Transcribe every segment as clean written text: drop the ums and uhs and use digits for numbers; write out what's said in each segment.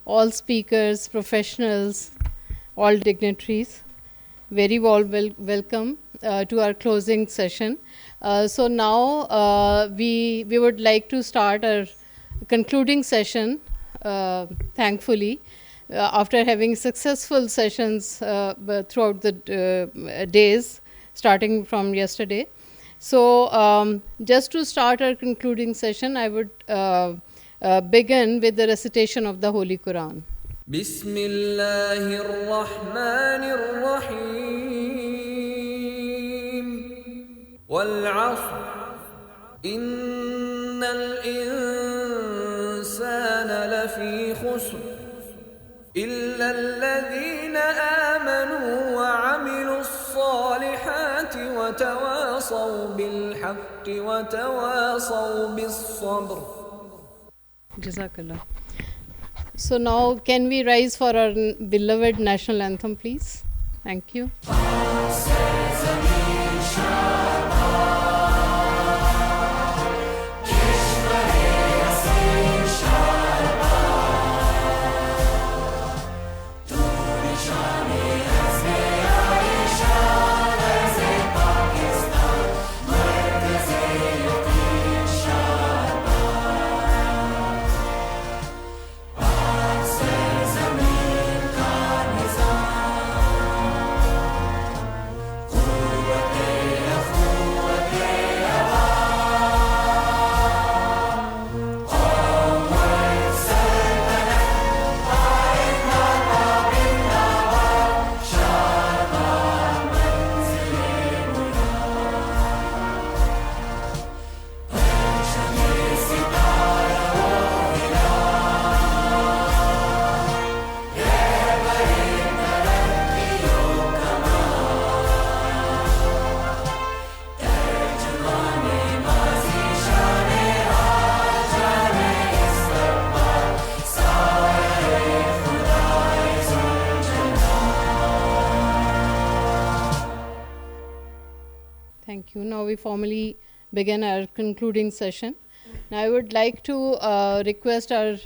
all speakers, professionals, all dignitaries. Very warm welcome to our closing session. So now we would like to start our concluding session, thankfully, after having successful sessions throughout the days, starting from yesterday. So just to start our concluding session, I would begin with the recitation of the Holy Quran. بسم الله الرحمن الرحيم والعصر إن الإنسان لفي خسر إلا الذين آمنوا وعملوا الصالحات وتواصوا بالحق وتواصوا بالصبر. Jazakallah. So now can we rise for our beloved national anthem, please? Thank you. Thank you. Now we formally begin our concluding session. Now I would like to request our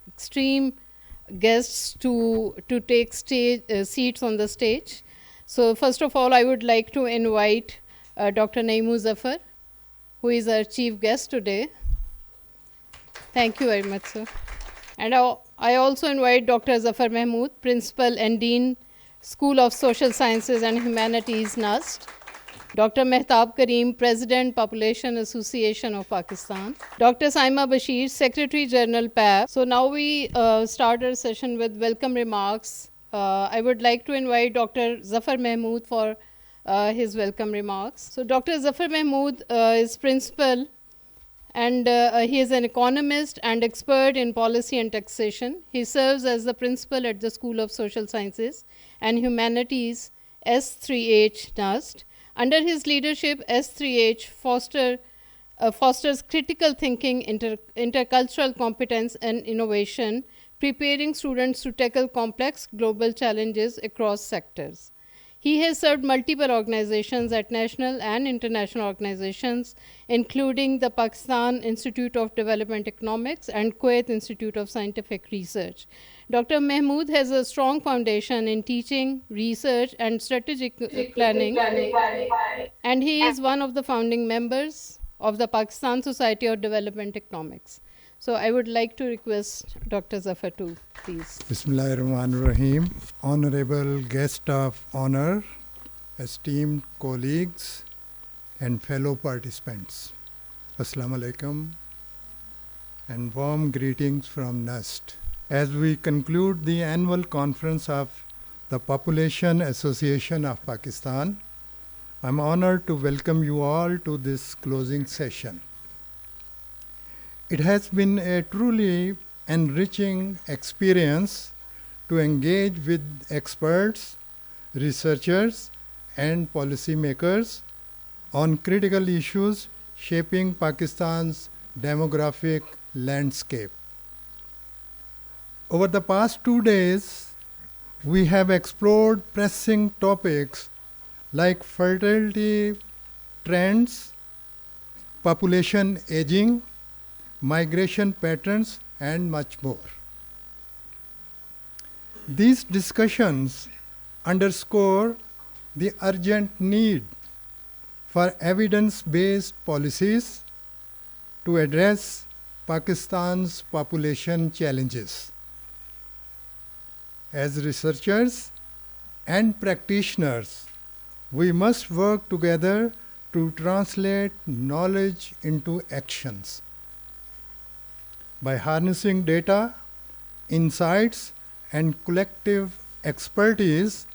extreme guests to take seats on the stage. So first of all, I would like to invite Dr. Naeem Zafar, who is our chief guest today. Thank you very much, sir. And I also invite Dr. Zafar Mahmood, Principal and Dean, School of Social Sciences and Humanities, NUST. Dr. Mehtab Kareem, President, Population Association of Pakistan. Dr. Saima Bashir, Secretary General, PAP. So now we start our session with welcome remarks. I would like to invite Dr. Zafar Mahmood for his welcome remarks. So Dr. Zafar Mahmood is principal, and he is an economist and expert in policy and taxation. He serves as the principal at the School of Social Sciences and Humanities, S3H, NUST. Under his leadership, S3H fosters critical thinking, intercultural competence and innovation, preparing students to tackle complex global challenges across sectors. He has served multiple organizations at national and international organizations, including the Pakistan Institute of Development Economics and Kuwait Institute of Scientific Research. Dr. Mahmood has a strong foundation in teaching, research, and strategic planning, and he is one of the founding members of the Pakistan Society of Development Economics. So I would like to request Dr. Zafar to please. Bismillahirrahmanirrahim. Honorable guest of honor, esteemed colleagues, and fellow participants. Assalamu alaikum and warm greetings from NUST. As we conclude the annual conference of the Population Association of Pakistan, I'm honored to welcome you all to this closing session. It has been a truly enriching experience to engage with experts, researchers, and policymakers on critical issues shaping Pakistan's demographic landscape. Over the past 2 days, we have explored pressing topics like fertility trends, population aging, migration patterns, and much more. These discussions underscore the urgent need for evidence-based policies to address Pakistan's population challenges. As researchers and practitioners, we must work together to translate knowledge into actions. By harnessing data, insights, and collective expertise,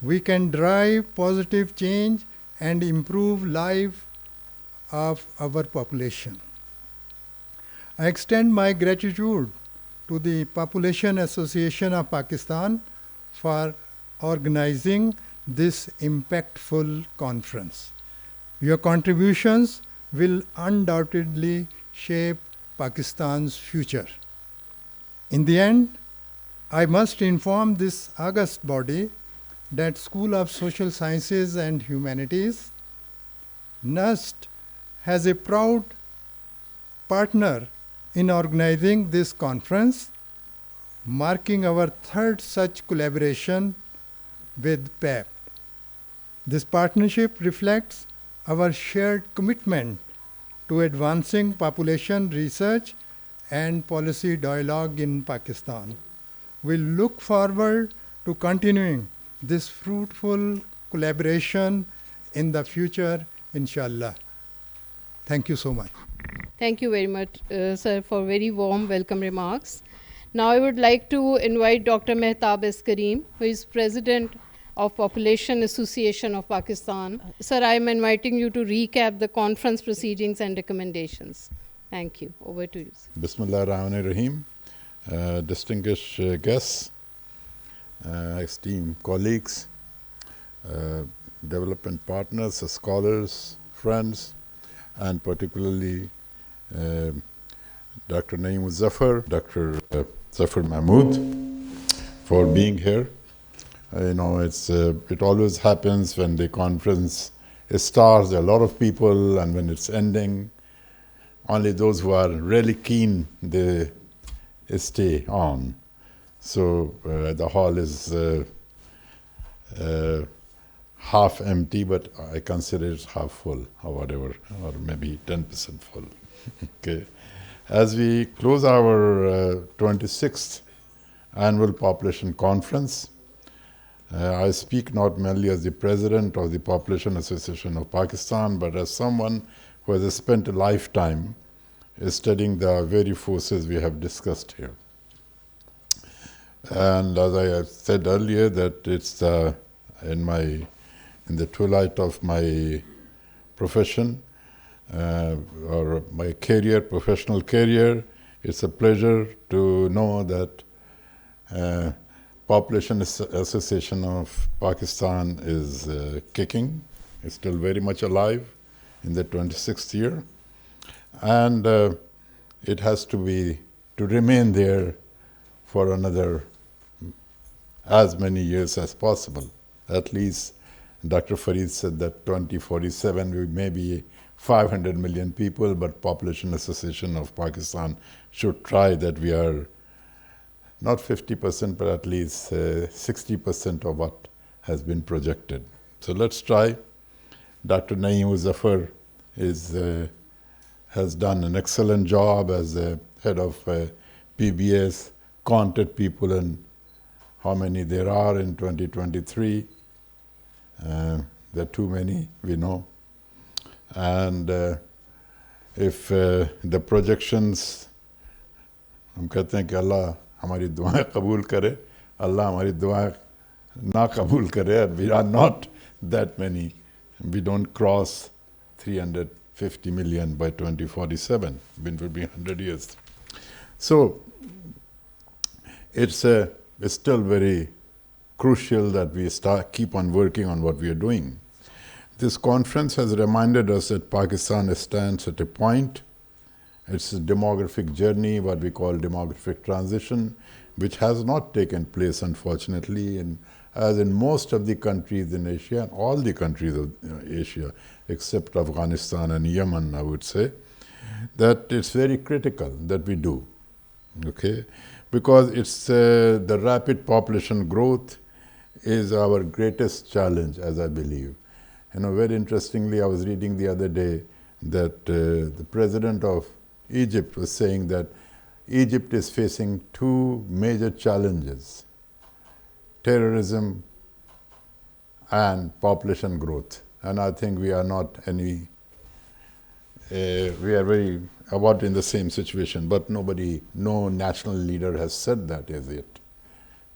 we can drive positive change and improve life of our population. I extend my gratitude to the Population Association of Pakistan for organizing this impactful conference. Your contributions will undoubtedly shape Pakistan's future. In the end, I must inform this august body that School of Social Sciences and Humanities, NUST, has a proud partner in organizing this conference, marking our third such collaboration with PAP. This partnership reflects our shared commitment to advancing population research and policy dialogue in Pakistan. We look forward to continuing this fruitful collaboration in the future, inshallah. Thank you so much. Thank you very much, sir, for very warm welcome remarks. Now I would like to invite Dr. Mehtab S. Kareem, who is President of Population Association of Pakistan. Sir, I am inviting you to recap the conference proceedings and recommendations. Thank you. Over to you, sir. Bismillah ar-Rahman ar-Rahim. Distinguished guests, esteemed colleagues, development partners, scholars, friends, and particularly Dr. Naeem Zafar, Dr. Zafar Mahmood, for being here. It always happens when the conference starts, there are a lot of people, and when it's ending, only those who are really keen, they stay on. So the hall is half empty, but I consider it half full or whatever, or maybe 10% full. Okay. As we close our 26th annual population conference, I speak not merely as the president of the Population Association of Pakistan, but as someone who has spent a lifetime studying the very forces we have discussed here. And as I said earlier, that it's in the twilight of my profession or my career, professional career, it's a pleasure to know that Population Association of Pakistan is kicking. It's still very much alive in the 26th year. And it has to remain there for another as many years as possible. At least Dr. Farid said that 2047 we may be 500 million people, but Population Association of Pakistan should try that we are not 50%, but at least 60% of what has been projected. So let's try. Dr. Naeem Zafar has done an excellent job as the head of PBS, counted people and how many there are in 2023. There are too many, we know. And if the projections, हम कहते हैं कि अल्लाह हमारी दुआएं कबूल करे, अल्लाह हमारी दुआएं ना कबूल करे, and we are not that many. We don't cross 350 million by 2047. It will be 100 years. So it's still very crucial that we keep on working on what we are doing. This conference has reminded us that Pakistan stands at a point. It's a demographic journey, what we call demographic transition, which has not taken place, unfortunately, as in most of the countries in Asia, and all the countries of Asia, except Afghanistan and Yemen, I would say, that it's very critical that we do. Okay? because it's the rapid population growth is our greatest challenge, as I believe. Very interestingly, I was reading the other day that the president of Egypt was saying that Egypt is facing two major challenges: terrorism and population growth. And I think we are not we are very about in the same situation, but no national leader has said that as yet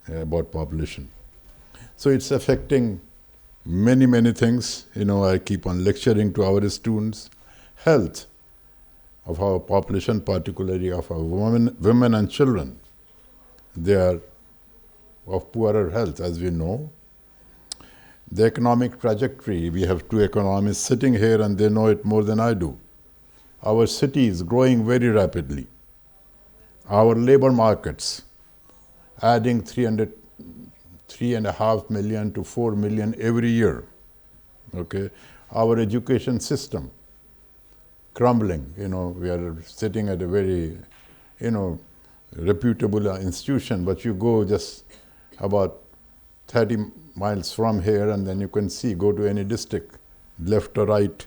about population. So it's affecting many, many things. I keep on lecturing to our students. Health of our population, particularly of our women and children, they are of poorer health, as we know. The economic trajectory, we have two economists sitting here and they know it more than I do. Our city is growing very rapidly. Our labor markets, adding 3.5 million to 4 million every year. Okay, our education system crumbling. We are sitting at a very, reputable institution, but you go just about 30 miles from here, and then you can see, go to any district, left or right,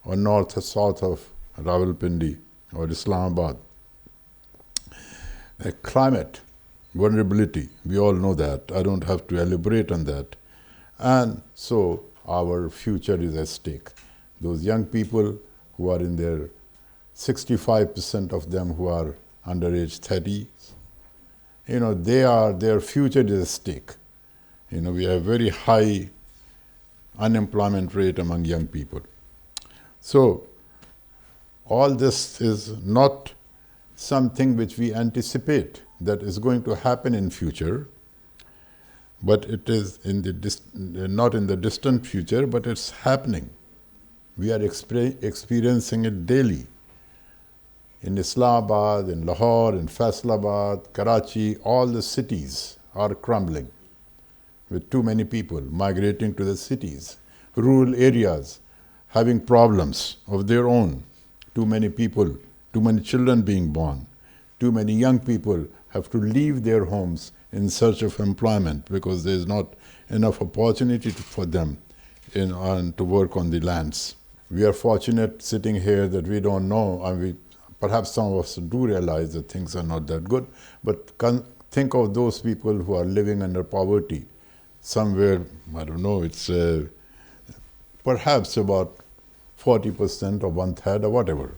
or north or south of Rawalpindi or Islamabad. Climate vulnerability, we all know that. I don't have to elaborate on that. And so our future is at stake. Those young people who are in their 65% of them who are under age 30, their future is at stake. We have very high unemployment rate among young people. So all this is not something which we anticipate that is going to happen in future, but it is not in the distant future, but it's happening. We are experiencing it daily. In Islamabad, in Lahore, in Faisalabad, Karachi, all the cities are crumbling with too many people migrating to the cities. Rural areas having problems of their own. Too many people, too many children being born. Too many young people have to leave their homes in search of employment because there is not enough opportunity for them to work on the lands. We are fortunate sitting here that we don't know, and perhaps some of us do realize that things are not that good, but think of those people who are living under poverty. Somewhere, I don't know, it's perhaps about 40% or 1/3 or whatever.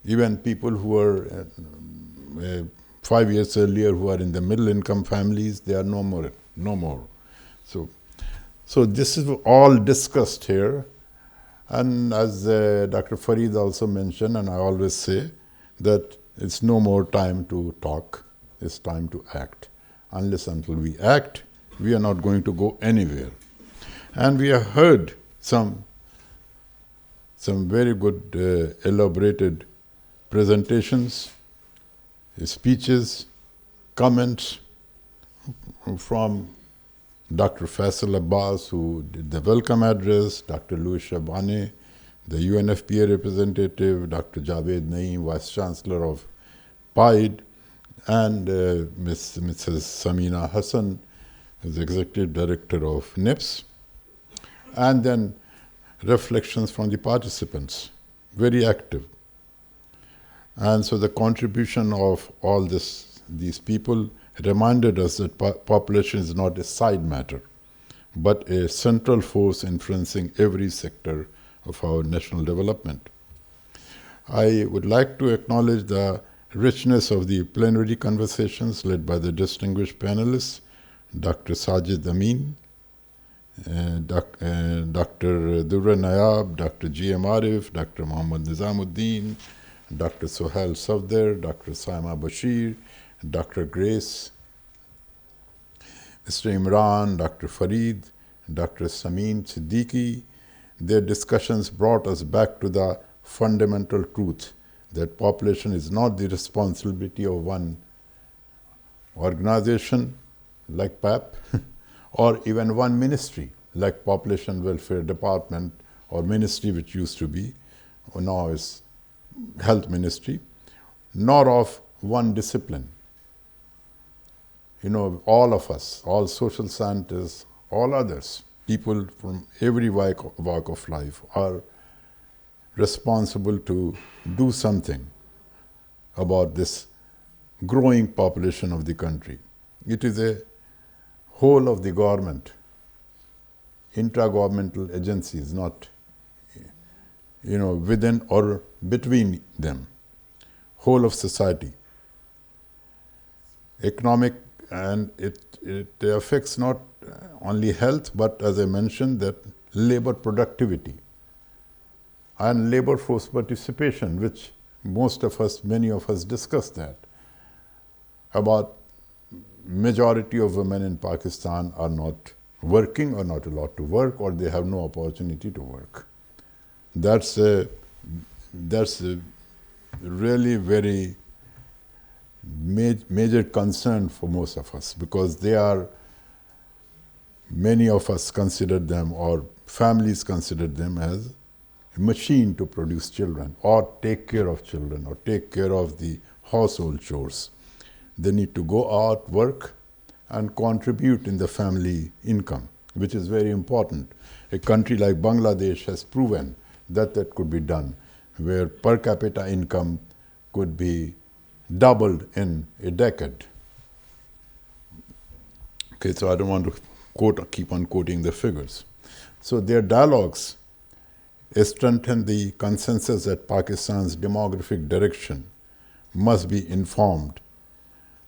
Even people who were 5 years earlier who are in the middle income families, they are no more. So this is all discussed here. And as Dr. Farid also mentioned, and I always say, that it's no more time to talk, it's time to act. Until we act, we are not going to go anywhere. And we have heard some very good elaborated presentations, speeches, comments from Dr. Faisal Abbas, who did the welcome address, Dr. Louis Shabane, the UNFPA representative, Dr. Javed Naeem, Vice Chancellor of PIDE, and Mrs. Samina Hassan, who's Executive Director of NIPS, and then reflections from the participants, very active. And so the contribution of all these people reminded us that population is not a side matter, but a central force influencing every sector of our national development. I would like to acknowledge the richness of the plenary conversations led by the distinguished panelists, Dr. Sajid Amin, Dr. Durra Nayab, Dr. G.M. Arif, Dr. Muhammad Nizamuddin, Dr. Sohail Safdar, Dr. Saima Bashir, Dr. Grace, Mr. Imran, Dr. Farid, Dr. Samin Siddiqui. Their discussions brought us back to the fundamental truth that population is not the responsibility of one organization like PAP or even one ministry like Population Welfare Department or ministry which used to be, or now is Health Ministry, nor of one discipline all of us, all social scientists, all others, people from every walk of life are responsible to do something about this growing population of the country. It is a whole of the government, intra-governmental agencies, not within or between them, whole of society. Economic, and it affects not only health, but as I mentioned, that labor productivity and labor force participation, which many of us discuss that. About majority of women in Pakistan are not working or not allowed to work, or they have no opportunity to work. That's a really very major concern for most of us, because many of us consider them, or families consider them, as a machine to produce children or take care of children or take care of the household chores. They need to go out, work, and contribute in the family income, which is very important. A country like Bangladesh has proven that could be done, where per capita income could be doubled in a decade. Okay, so I don't want to keep on quoting the figures. So their dialogues strengthen the consensus that Pakistan's demographic direction must be informed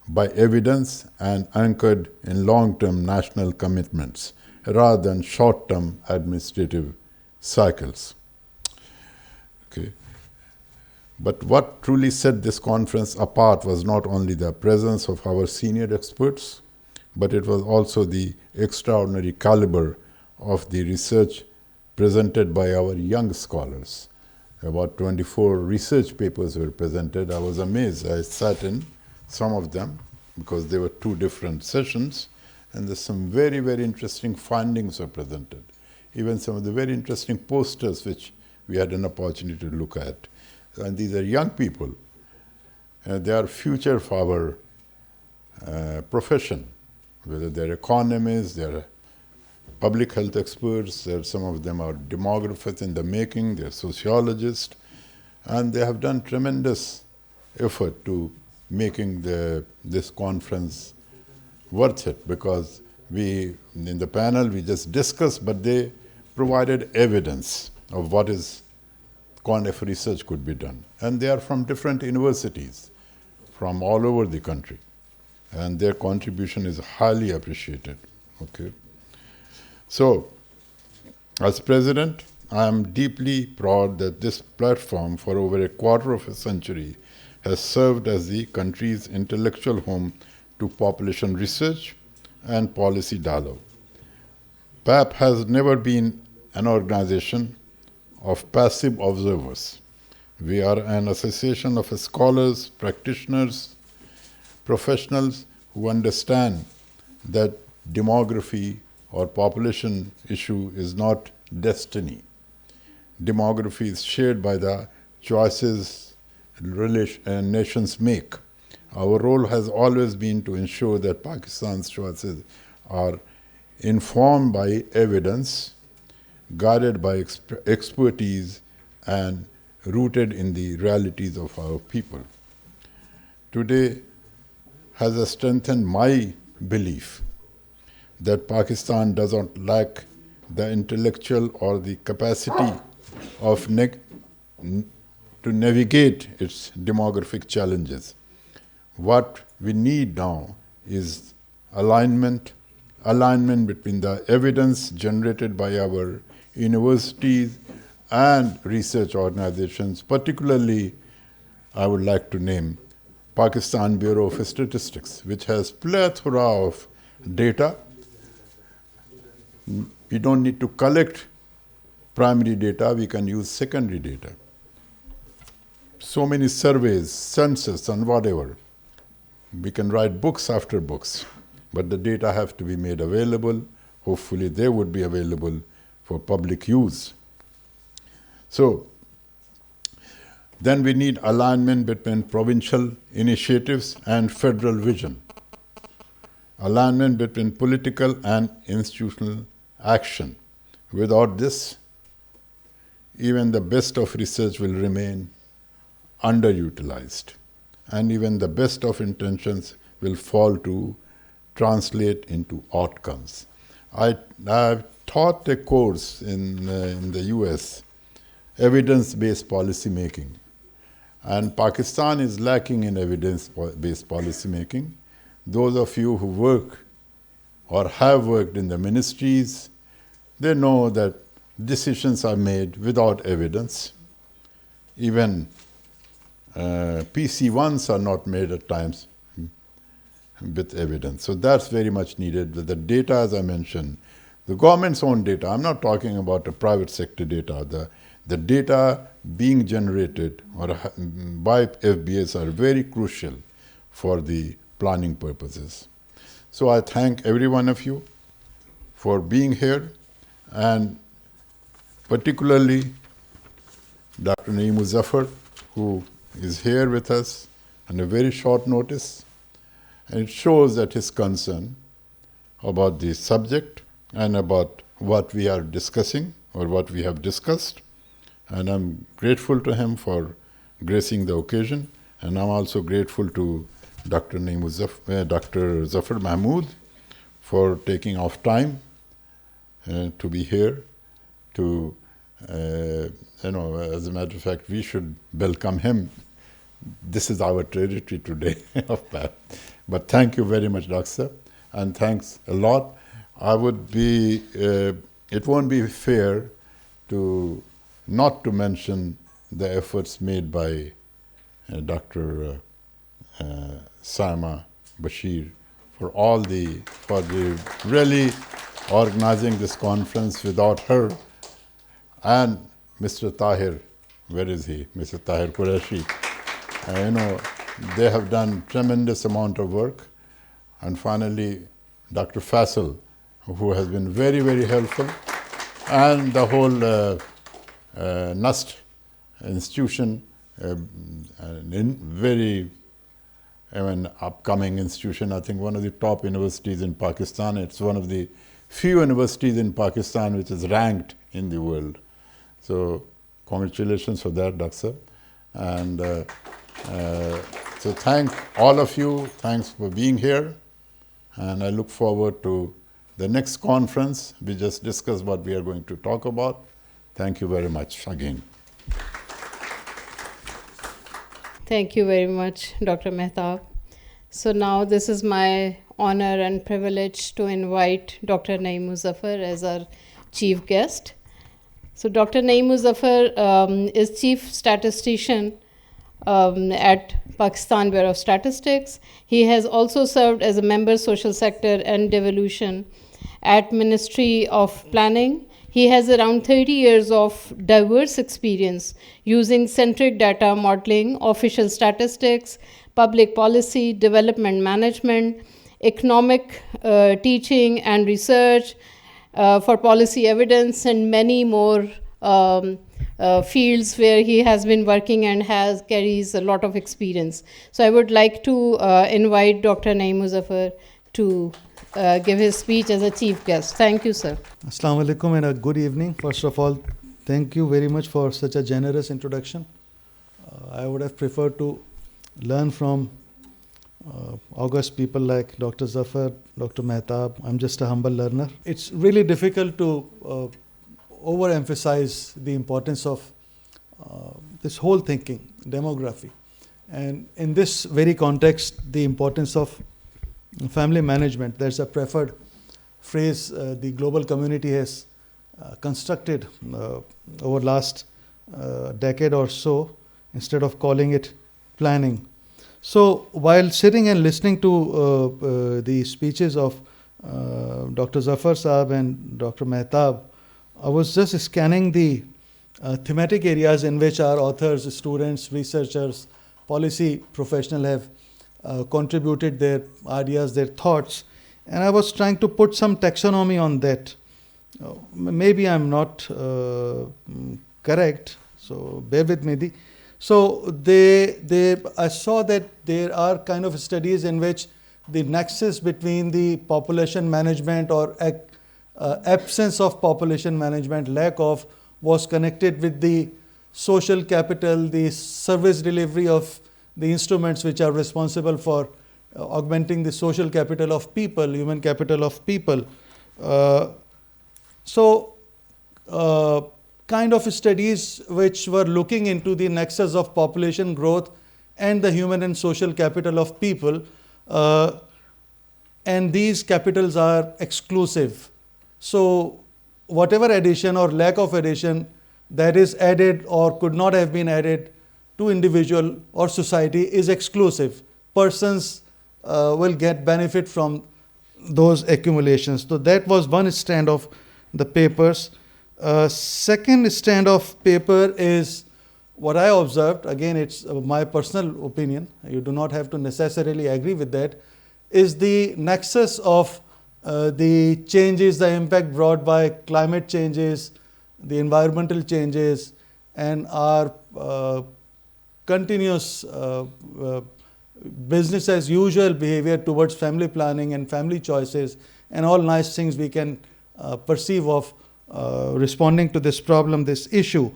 by evidence and anchored in long-term national commitments rather than short-term administrative cycles. Okay. But what truly set this conference apart was not only the presence of our senior experts, but it was also the extraordinary caliber of the research presented by our young scholars. About 24 research papers were presented. I was amazed. I sat in some of them because there were 2 different sessions, and there's some very, very interesting findings were presented. Even some of the very interesting posters which we had an opportunity to look at. And these are young people. They are future of our profession, whether they're economists, they're public health experts, some of them are demographers in the making, they're sociologists, and they have done tremendous effort to making this conference worth it, because in the panel we just discussed, but they provided evidence of what kind of research could be done. And they are from different universities, from all over the country. And their contribution is highly appreciated. Okay. So, as president, I am deeply proud that this platform for over a quarter of a century has served as the country's intellectual home to population research and policy dialogue. PAP has never been an organization of passive observers. We are an association of scholars, practitioners, professionals who understand that demography or population issue is not destiny. Demography is shared by the choices nations make. Our role has always been to ensure that Pakistan's choices are informed by evidence, guided by expertise, and rooted in the realities of our people. Today has strengthened my belief that Pakistan does not lack the intellectual or the capacity of to navigate its demographic challenges. What we need now is alignment between the evidence generated by our universities and research organizations. Particularly, I would like to name Pakistan Bureau of Statistics, which has plethora of data. We don't need to collect primary data, we can use secondary data. So many surveys, census, and whatever. We can write books after books, but the data have to be made available. Hopefully they would be available for public use. So, then we need alignment between provincial initiatives and federal vision. alignment between political and institutional action. Without this, even the best of research will remain underutilized, and even the best of intentions will fall to translate into outcomes. I've taught a course in the US, evidence-based policy making, and Pakistan is lacking in evidence-based policy making. Those of you who work or have worked in the ministries, they know that decisions are made without evidence. Even PC1s are not made at times with evidence. So that's very much needed. The data, as I mentioned, the government's own data, I'm not talking about the private sector data, the data being generated by FBS are very crucial for the planning purposes. So I thank every one of you for being here, and particularly Dr. Naeem Muzaffar, who is here with us on a very short notice. And it shows that his concern about the subject and about what we are discussing or what we have discussed. And I'm grateful to him for gracing the occasion. And I'm also grateful to Dr. Dr. Zafar Mahmood for taking off time to be here. As a matter of fact, we should welcome him. This is our territory today of PAP. But thank you very much, Doctor, and thanks a lot. It won't be fair not to mention the efforts made by Dr. Saima Bashir for really organizing this conference. Without her, and Mr. Tahir, where is he? Mr. Tahir Qureshi. They have done tremendous amount of work. And finally, Dr. Faisal, who has been very, very helpful, and the whole NUST institution, very upcoming institution, I think one of the top universities in Pakistan. It's one of the few universities in Pakistan which is ranked in the world. So congratulations for that, Doctor. And so thank all of you. Thanks for being here. And I look forward to the next conference. We just discussed what we are going to talk about. Thank you very much again. Thank you very much, Dr. Mehtab. So now this is my honor and privilege to invite Dr. Naeem Muzaffar as our chief guest. So Dr. Naeem Muzaffar is chief statistician at Pakistan Bureau of Statistics. He has also served as a member social sector and devolution at Ministry of Planning. He has around 30 years of diverse experience using centric data modeling, official statistics, public policy, development management, economic teaching and research for policy evidence, and many more fields where he has been working and carries a lot of experience. So I would like to invite Dr. Naeem Muzaffar to give his speech as a chief guest. Thank you, sir. Assalamu alaikum and a good evening. First of all, thank you very much for such a generous introduction. I would have preferred to learn from august people like Dr. Zafar, Dr. Mehtab. I'm just a humble learner. It's really difficult to overemphasize the importance of this whole thinking, demography. And in this very context, the importance of family management. There's a preferred phrase the global community has constructed over last decade or so, instead of calling it planning. So while sitting and listening to the speeches of Dr. Zafar Saab and Dr. Mehtab, I was just scanning the thematic areas in which our authors, students, researchers, policy professionals have contributed their ideas, their thoughts, and I was trying to put some taxonomy on that. Maybe I'm not correct, so bear with me. So I saw that there are kind of studies in which the nexus between the population management or absence of population management, lack of, was connected with the social capital, the service delivery of the instruments which are responsible for augmenting the social capital of people, human capital of people. Kind of studies which were looking into the nexus of population growth and the human and social capital of people, and these capitals are exclusive. So whatever addition or lack of addition that is added or could not have been added to individual or society is exclusive. Persons will get benefit from those accumulations. So that was one strand of the papers. Second strand of paper is what I observed, again it's my personal opinion, you do not have to necessarily agree with that, is the nexus of the changes, the impact brought by climate changes, the environmental changes, and our continuous business as usual behavior towards family planning and family choices, and all nice things we can perceive of responding to this problem, this issue.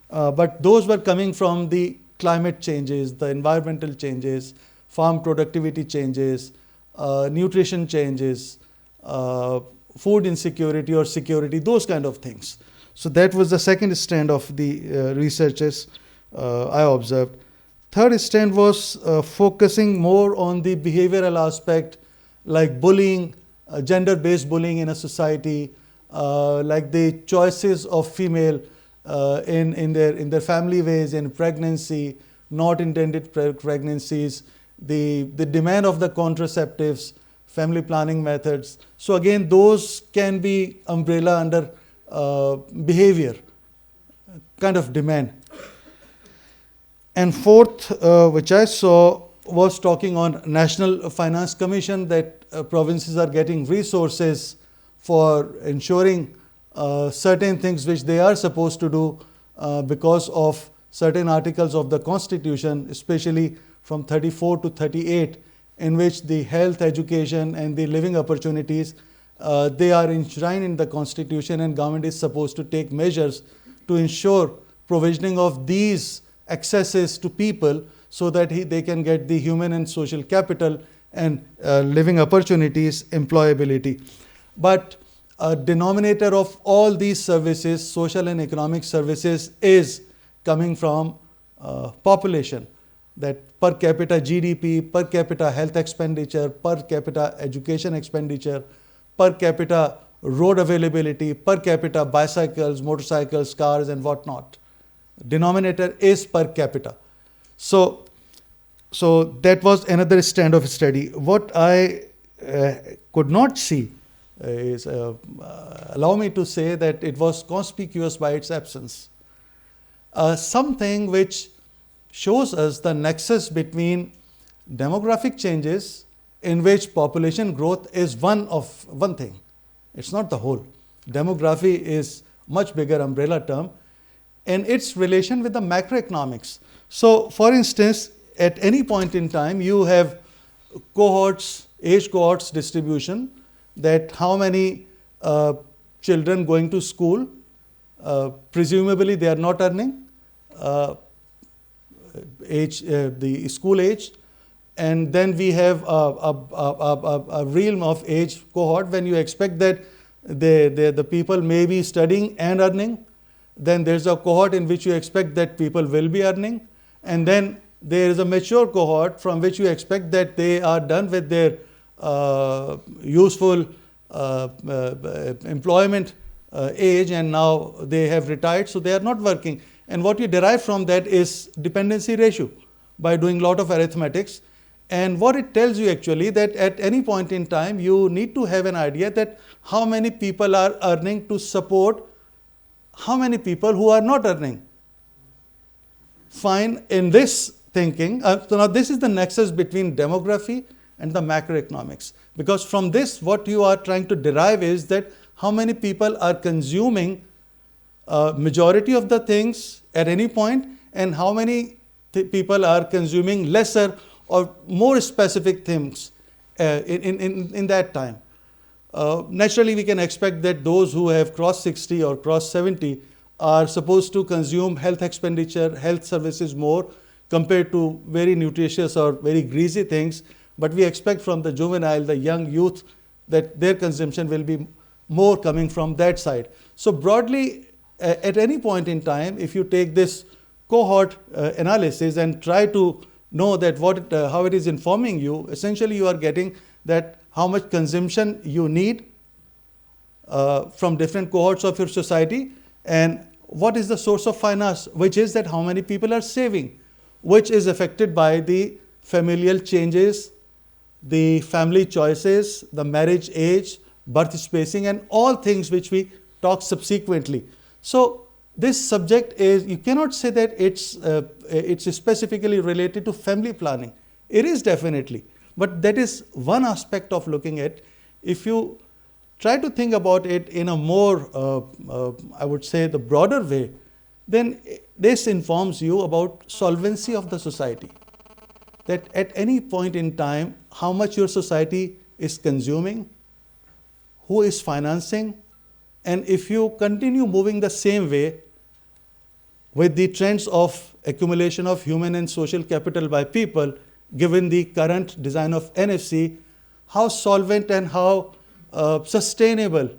But those were coming from the climate changes, the environmental changes, farm productivity changes, nutrition changes, food insecurity or security, those kind of things. So that was the second strand of the researches I observed. Third strand was focusing more on the behavioral aspect, like bullying, gender-based bullying in a society, like the choices of female in their family ways, in pregnancy, not intended pregnancies, the demand of the contraceptives, family planning methods. So again, those can be umbrella under behavior, kind of demand. And fourth, which I saw, was talking on National Finance Commission, that provinces are getting resources for ensuring certain things which they are supposed to do because of certain articles of the Constitution, especially from 34 to 38, in which the health, education and the living opportunities, they are enshrined in the Constitution, and government is supposed to take measures to ensure provisioning of these accesses to people so that they can get the human and social capital and living opportunities, employability. But a denominator of all these services, social and economic services, is coming from population. That per capita GDP, per capita health expenditure, per capita education expenditure, per capita road availability, per capita bicycles, motorcycles, cars and whatnot. Denominator is per capita. So that was another strand of study. What I could not see is, allow me to say that it was conspicuous by its absence. Something which shows us the nexus between demographic changes, in which population growth is one thing. It's not the whole. Demography is much bigger umbrella term, and its relation with the macroeconomics. So for instance, at any point in time, you have cohorts, age cohorts distribution, that how many children going to school, presumably they are not earning, the school age, and then we have a realm of age cohort when you expect that the people may be studying and earning. Then there's a cohort in which you expect that people will be earning, and then there is a mature cohort from which you expect that they are done with their useful employment age, and now they have retired, so they are not working. And what you derive from that is dependency ratio by doing a lot of arithmetics. And what it tells you actually, that at any point in time you need to have an idea that how many people are earning to support how many people who are not earning. Fine, in this thinking, so now this is the nexus between demography and the macroeconomics, because from this what you are trying to derive is that how many people are consuming majority of the things at any point, and how many people are consuming lesser or more specific things in that time. Naturally, we can expect that those who have crossed 60 or crossed 70 are supposed to consume health expenditure, health services more compared to very nutritious or very greasy things. But we expect from the juvenile, the young youth, that their consumption will be more coming from that side. So broadly, at any point in time, if you take this cohort analysis and try to know that how it is informing you, essentially you are getting that how much consumption you need from different cohorts of your society, and what is the source of finance, which is that how many people are saving, which is affected by the familial changes, the family choices, the marriage age, birth spacing, and all things which we talk subsequently. So this subject is, you cannot say that it's specifically related to family planning. It is definitely, but that is one aspect of looking at. If you try to think about it in a more, I would say, the broader way, then this informs you about solvency of the society. That at any point in time, how much your society is consuming, who is financing, and if you continue moving the same way with the trends of accumulation of human and social capital by people, given the current design of NFC, how solvent and how sustainable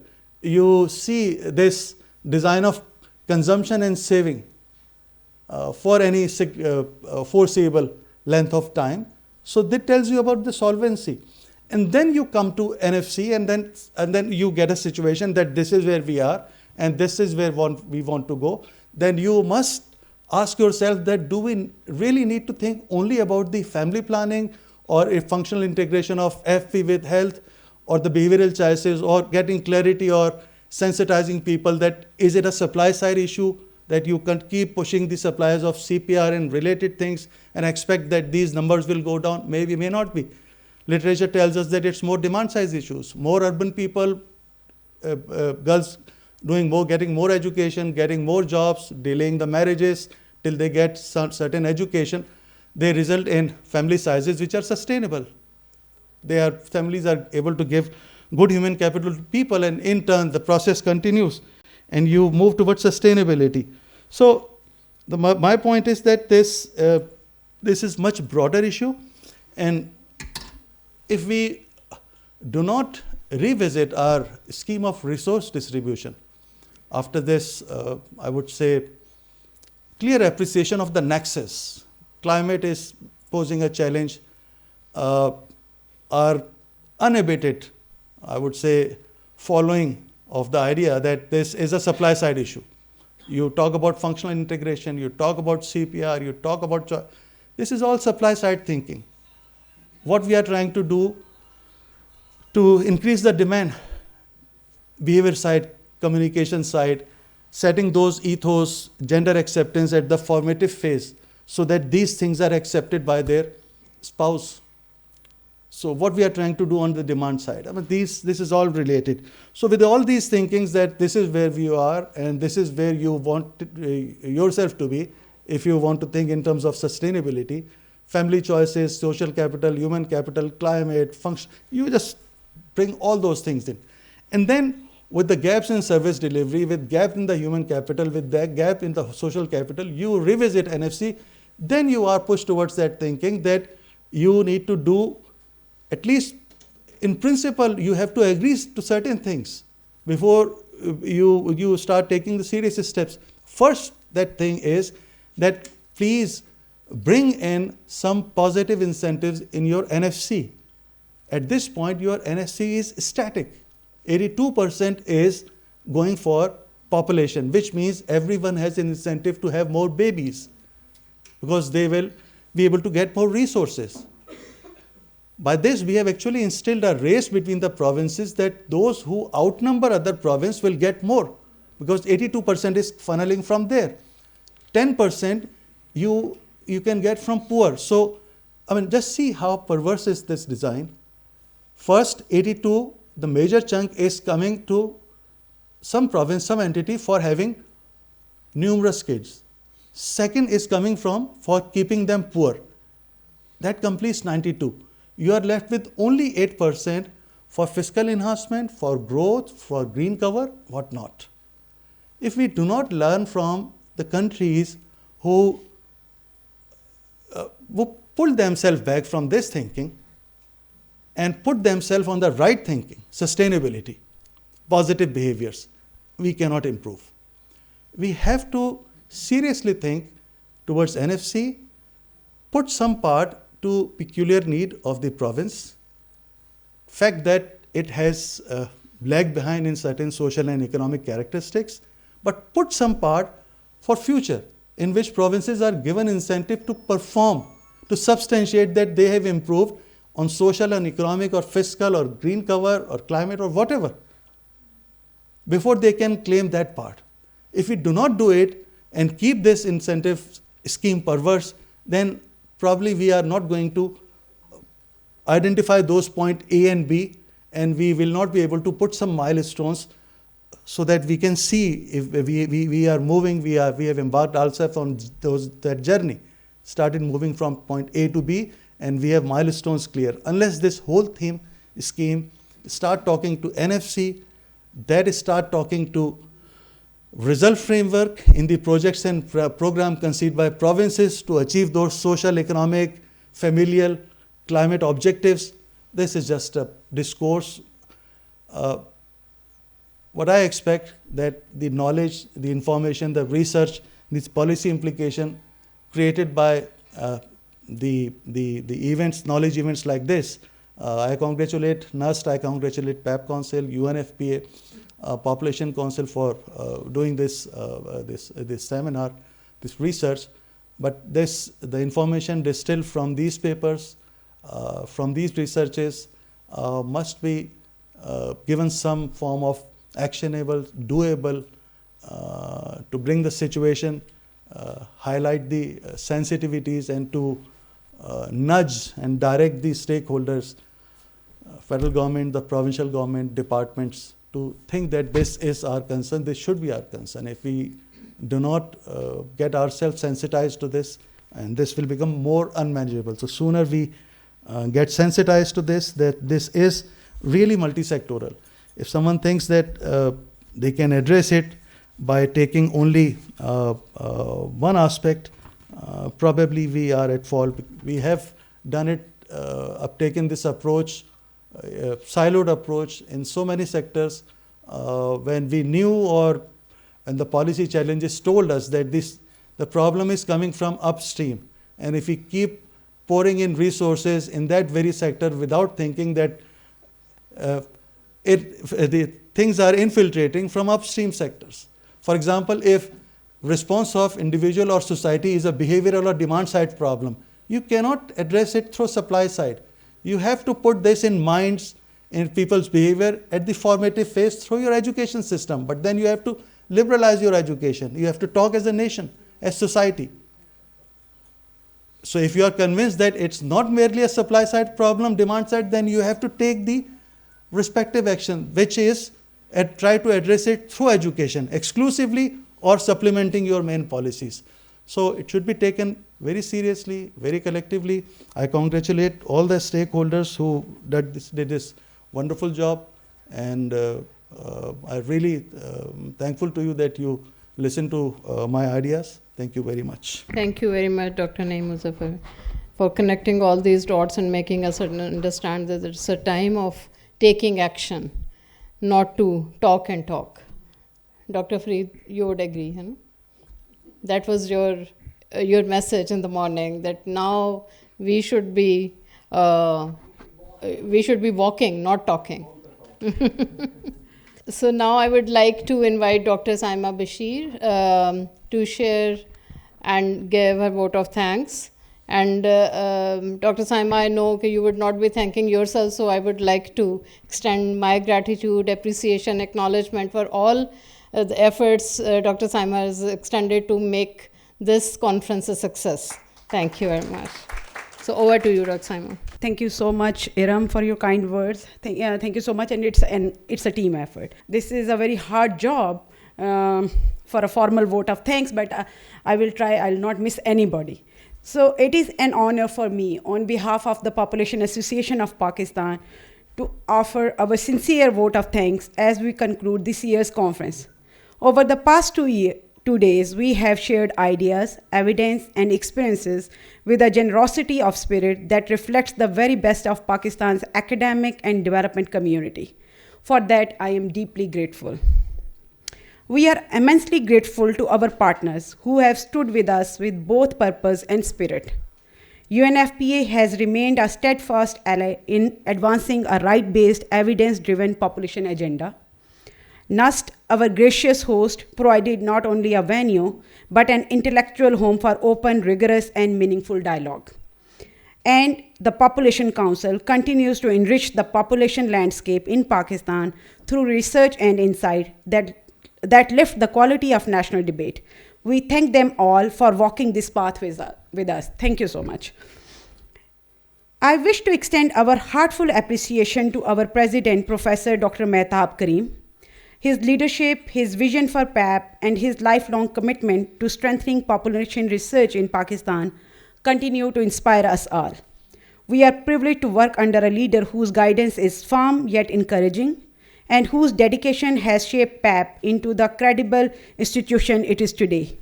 you see this design of consumption and saving for any foreseeable length of time. So that tells you about the solvency. And then you come to NFC, and then you get a situation that this is where we are and this is where we want to go. Then you must ask yourself that do we really need to think only about the family planning or a functional integration of FP with health or the behavioral choices, or getting clarity or sensitizing people that is it a supply side issue that you can keep pushing the suppliers of CPR and related things and expect that these numbers will go down? Maybe, may not be. Literature tells us that it's more demand side issues. More urban people, girls doing more, getting more education, getting more jobs, delaying the marriages till they get certain education, they result in family sizes which are sustainable. Families are able to give good human capital to people, and in turn the process continues and you move towards sustainability. So my point is that this is much broader issue, and if we do not revisit our scheme of resource distribution after this, I would say, clear appreciation of the nexus, climate is posing a challenge, are unabated, I would say, following of the idea that this is a supply side issue. You talk about functional integration, you talk about CPR, you talk about, this is all supply side thinking. What we are trying to do to increase the demand, behavior side, communication side, setting those ethos, gender acceptance at the formative phase so that these things are accepted by their spouse. So what we are trying to do on the demand side, I mean, this is all related. So with all these thinkings that this is where we are and this is where you want yourself to be, if you want to think in terms of sustainability, family choices, social capital, human capital, climate, function, you just bring all those things in. And then with the gaps in service delivery, with gap in the human capital, with that gap in the social capital, you revisit NFC, then you are pushed towards that thinking that you need to do, at least in principle, you have to agree to certain things before you start taking the serious steps. First, that thing is that please bring in some positive incentives in your NFC. At this point, your NFC is static. 82% is going for population, which means everyone has an incentive to have more babies because they will be able to get more resources. By this, we have actually instilled a race between the provinces that those who outnumber other provinces will get more because 82% is funneling from there. 10% you can get from poor. So, I mean, just see how perverse is this design. First, 82, the major chunk is coming to some province, some entity for having numerous kids. Second is coming for keeping them poor. That completes 92. you are left with only 8% for fiscal enhancement, for growth, for green cover, whatnot. If we do not learn from the countries who pull themselves back from this thinking and put themselves on the right thinking, sustainability, positive behaviors, we cannot improve. We have to seriously think towards NFC, put some part to peculiar need of the province, fact that it has lagged behind in certain social and economic characteristics, but put some part for future in which provinces are given incentive to perform, to substantiate that they have improved on social and economic or fiscal or green cover or climate or whatever, before they can claim that part. If we do not do it and keep this incentive scheme perverse, then probably we are not going to identify those point A and B, and we will not be able to put some milestones so that we can see if we are moving, we have embarked ourselves on that journey, started moving from point A to B, and we have milestones clear. Unless this whole theme scheme start talking to NFC, that start talking to result framework in the projects and program conceived by provinces to achieve those social, economic, familial, climate objectives. This is just a discourse. What I expect that the knowledge, the information, the research, this policy implication created by the events, knowledge events like this. I congratulate NUST, I congratulate PAP Council, UNFPA, Population Council for doing this seminar, this research. But the information distilled from these papers, from these researches, must be given some form of actionable, doable, to bring the situation, highlight the sensitivities, and to nudge and direct the stakeholders, federal government, the provincial government, departments, to think that this is our concern, this should be our concern. If we do not get ourselves sensitized to this, and this will become more unmanageable. So sooner we get sensitized to this, that this is really multi-sectoral. If someone thinks that they can address it by taking only one aspect, probably we are at fault. We have done it, taken this approach, siloed approach in so many sectors, when we knew or when the policy challenges told us that the problem is coming from upstream, and if we keep pouring in resources in that very sector without thinking that the things are infiltrating from upstream sectors. For example, if response of individual or society is a behavioral or demand side problem, you cannot address it through supply side. You have to put this in minds, in people's behavior at the formative phase through your education system. But then you have to liberalize your education. You have to talk as a nation, as society. So if you are convinced that it's not merely a supply side problem, demand side, then you have to take the respective action, which is try to address it through education exclusively or supplementing your main policies. So it should be taken very seriously, very collectively. I congratulate all the stakeholders who did this wonderful job, and I really thankful to you that you listened to my ideas. Thank you very much. Thank you very much, Dr. Naeem Muzaffar, for connecting all these dots and making us understand that it's a time of taking action, not to talk and talk. Dr. Fareed, you would agree, huh? That was your message in the morning, that now we should be walking, not talking. So now I would like to invite Dr. Saima Bashir to share and give her vote of thanks. And Dr. Saima, I know you would not be thanking yourself, so I would like to extend my gratitude, appreciation, acknowledgement for all the efforts Dr. Saima has extended to make this conference a success. Thank you very much. So over to you, Dr. Saima. Thank you so much, Iram, for your kind words. Thank you so much, and it's a team effort. This is a very hard job for a formal vote of thanks, but I will try. I'll not miss anybody. So it is an honor for me, on behalf of the Population Association of Pakistan, to offer our sincere vote of thanks as we conclude this year's conference. Over the past 2 days, we have shared ideas, evidence, and experiences with a generosity of spirit that reflects the very best of Pakistan's academic and development community. For that, I am deeply grateful. We are immensely grateful to our partners who have stood with us with both purpose and spirit. UNFPA has remained a steadfast ally in advancing a right-based, evidence-driven population agenda. NUST, our gracious host, provided not only a venue, but an intellectual home for open, rigorous, and meaningful dialogue. And the Population Council continues to enrich the population landscape in Pakistan through research and insight that lift the quality of national debate. We thank them all for walking this path with us. Thank you so much. I wish to extend our heartfelt appreciation to our President, Professor Dr. Mehtab Karim. His leadership, his vision for PAP, and his lifelong commitment to strengthening population research in Pakistan continue to inspire us all. We are privileged to work under a leader whose guidance is firm yet encouraging, and whose dedication has shaped PAP into the credible institution it is today.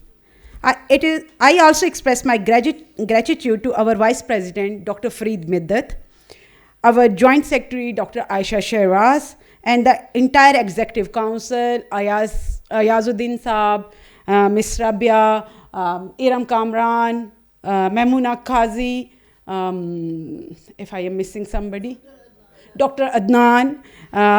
I also express my gratitude to our Vice President, Dr. Fareed Middat, our Joint Secretary, Dr. Aisha Shehraz, and the entire Executive Council, Ayazuddin Saab, Ms. Rabia, Iram Kamran, Memuna Qazi, if I am missing somebody, Dr. Adnan,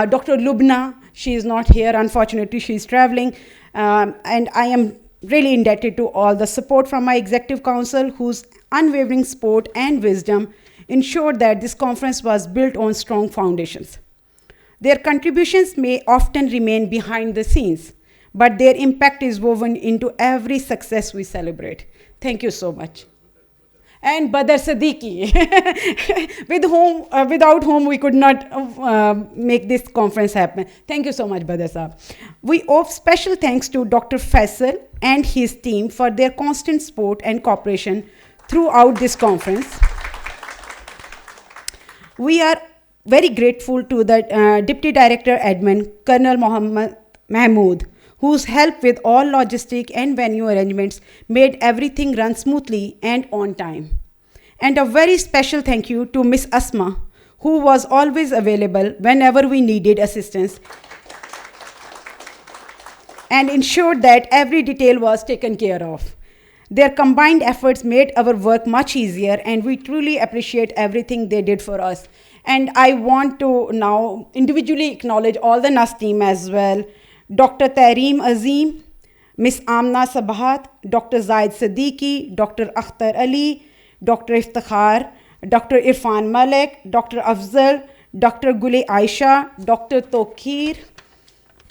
Dr. Lubna. She is not here, unfortunately, she is traveling. And I am really indebted to all the support from my Executive Council, whose unwavering support and wisdom ensured that this conference was built on strong foundations. Their contributions may often remain behind the scenes, but their impact is woven into every success we celebrate. Thank you so much. And Badr Siddiqui, without whom we could not make this conference happen. Thank you so much, Badr Saab. We owe special thanks to Dr. Faisal and his team for their constant support and cooperation throughout this conference. We are very grateful to the Deputy Director Admin, Colonel Mohammed Mahmood, whose help with all logistic and venue arrangements made everything run smoothly and on time. And a very special thank you to Miss Asma, who was always available whenever we needed assistance and ensured that every detail was taken care of. Their combined efforts made our work much easier, and we truly appreciate everything they did for us. And I want to now individually acknowledge all the NUS team as well. Dr. Tareem Azim, Ms. Amna Sabahat, Dr. Zaid Siddiqui, Dr. Akhtar Ali, Dr. Iftikhar, Dr. Irfan Malik, Dr. Afzal, Dr. Gule Aisha, Dr. Tokir,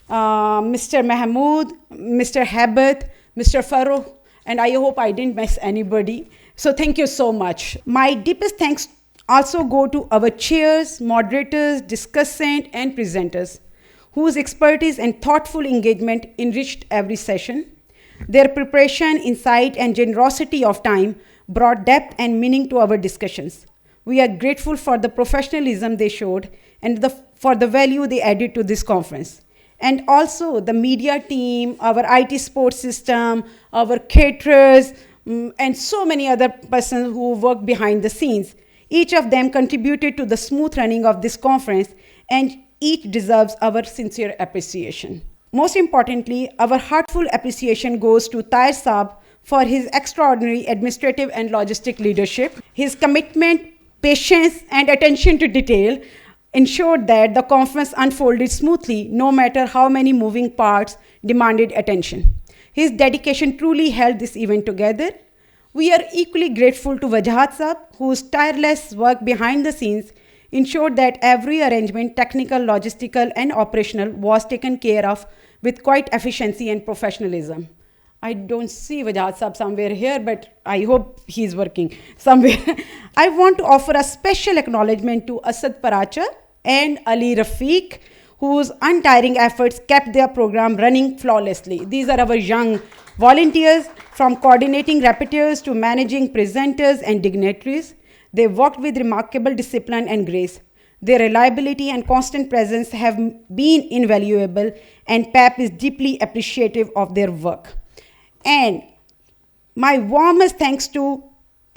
Mr. Mahmood, Mr. Habat, Mr. Farooq, and I hope I didn't miss anybody. So thank you so much. My deepest thanks also go to our chairs, moderators, discussant, and presenters, whose expertise and thoughtful engagement enriched every session. Their preparation, insight, and generosity of time brought depth and meaning to our discussions. We are grateful for the professionalism they showed and for the value they added to this conference. And also the media team, our IT support system, our caterers, and so many other persons who work behind the scenes. Each of them contributed to the smooth running of this conference, and each deserves our sincere appreciation. Most importantly, our heartfelt appreciation goes to Tahir Saab for his extraordinary administrative and logistic leadership. His commitment, patience, and attention to detail ensured that the conference unfolded smoothly, no matter how many moving parts demanded attention. His dedication truly held this event together. We are equally grateful to Wajahat Saab, whose tireless work behind the scenes ensured that every arrangement, technical, logistical, and operational, was taken care of with quite efficiency and professionalism. I don't see Wajahat Saab somewhere here, but I hope he's working somewhere. I want to offer a special acknowledgement to Asad Paracha and Ali Rafiq, whose untiring efforts kept their program running flawlessly. These are our young Volunteers, from coordinating rapporteurs to managing presenters and dignitaries, they worked with remarkable discipline and grace. Their reliability and constant presence have been invaluable, and PAP is deeply appreciative of their work. And my warmest thanks to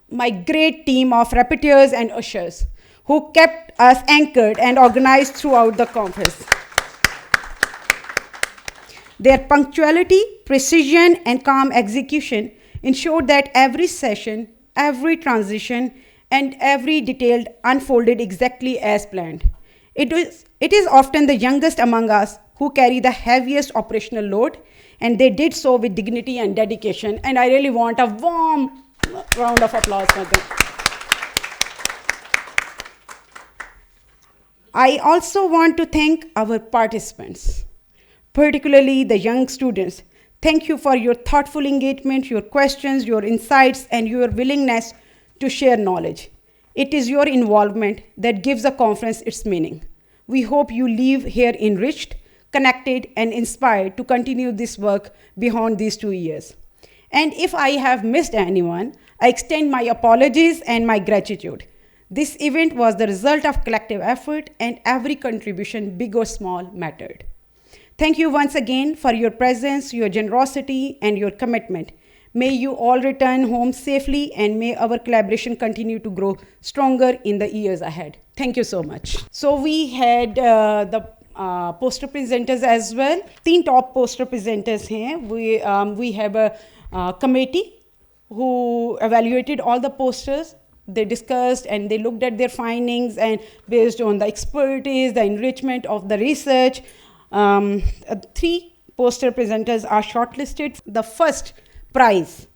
my great team of rapporteurs and ushers who kept us anchored and organized throughout the conference. Their punctuality, precision, and calm execution ensured that every session, every transition, and every detail unfolded exactly as planned. It is often the youngest among us who carry the heaviest operational load, and they did so with dignity and dedication. And I really want a warm round of applause for them. I also want to thank our participants, particularly the young students. Thank you for your thoughtful engagement, your questions, your insights, and your willingness to share knowledge. It is your involvement that gives the conference its meaning. We hope you leave here enriched, connected, and inspired to continue this work beyond these 2 years. And if I have missed anyone, I extend my apologies and my gratitude. This event was the result of collective effort, and every contribution, big or small, mattered. Thank you once again for your presence, your generosity, and your commitment. May you all return home safely, and may our collaboration continue to grow stronger in the years ahead. Thank you so much. So we had the poster presenters as well. 3 top poster presenters here. We have a committee who evaluated all the posters. They discussed and they looked at their findings, and based on the expertise, the enrichment of the research, 3 poster presenters are shortlisted. The first prize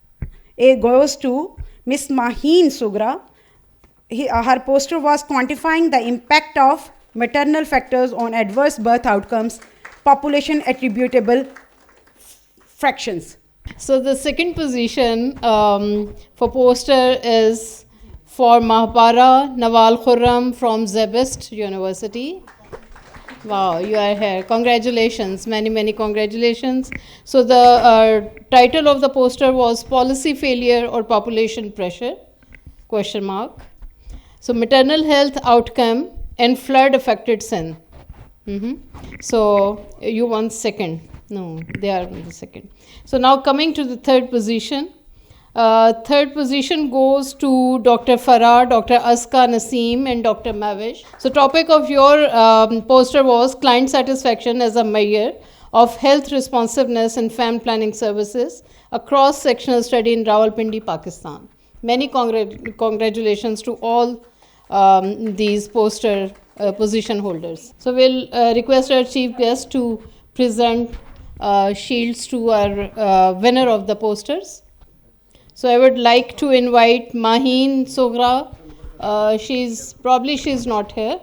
goes to Miss Maheen Sugra. Her poster was quantifying the impact of maternal factors on adverse birth outcomes, population attributable fractions. So the second position for poster is for Mahpara Nawal Khurram from Zebest University. Wow, you are here. Congratulations, many congratulations. So the title of the poster was Policy Failure or Population Pressure, ? So maternal health outcome and flood affected Sindh. So you won second. No, they are in the second. So now coming to the third position. Third position goes to Dr. Farah, Dr. Aska Naseem, and Dr. Mavish. So topic of your poster was client satisfaction as a measure of health responsiveness in family planning services, a cross-sectional study in Rawalpindi, Pakistan. Many congratulations to all these poster position holders. So we'll request our chief guest to present shields to our winner of the posters. So I would like to invite Maheen Sogra. She's not here.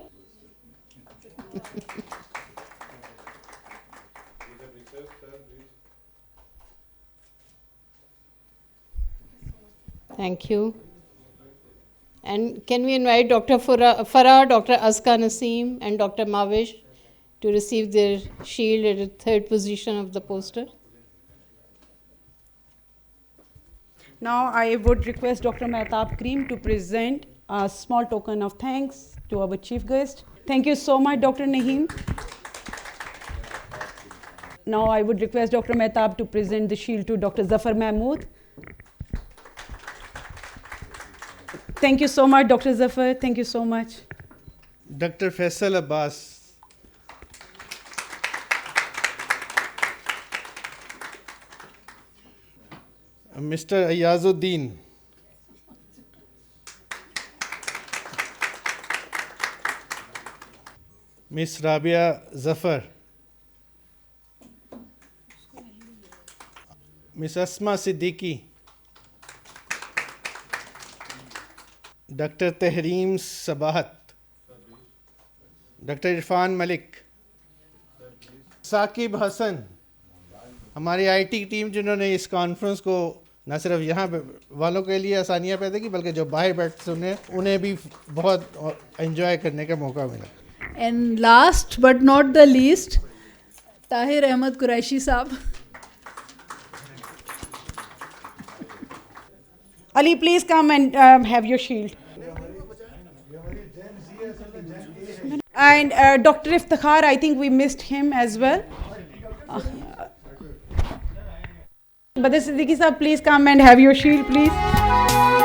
Thank you. And can we invite Dr. Farah, Dr. Aska Naseem, and Dr. Mavish to receive their shield at the third position of the poster? Now I would request Dr. Mehtab Karim to present a small token of thanks to our chief guest. Thank you so much, Dr. Naheem. Now I would request Dr. Mehtab to present the shield to Dr. Zafar Mahmood. Thank you so much, Dr. Zafar. Thank you so much. Dr. Faisal Abbas. Mr. Ayazuddin. Miss Rabia Zafar. Miss Asma Siddiqui. Dr. Tehreem Sabahat. Dr. Irfan Malik. Saqib Hasan, हमारी IT team जिन्होंने इस conference को न सिर्फ यहाँ वालों के लिए आसानियाँ पैदा की बल्कि जो बाहर बैठते सुने उन्हें भी बहुत एंजॉय करने का मौका मिला. And last but not the least, Tahir Ahmed Quraishi साहब. Ali, please come and have your shield. And Dr. Iftikhar, I think we missed him as well. Badr Siddiqui sir, please come and have your shield, please.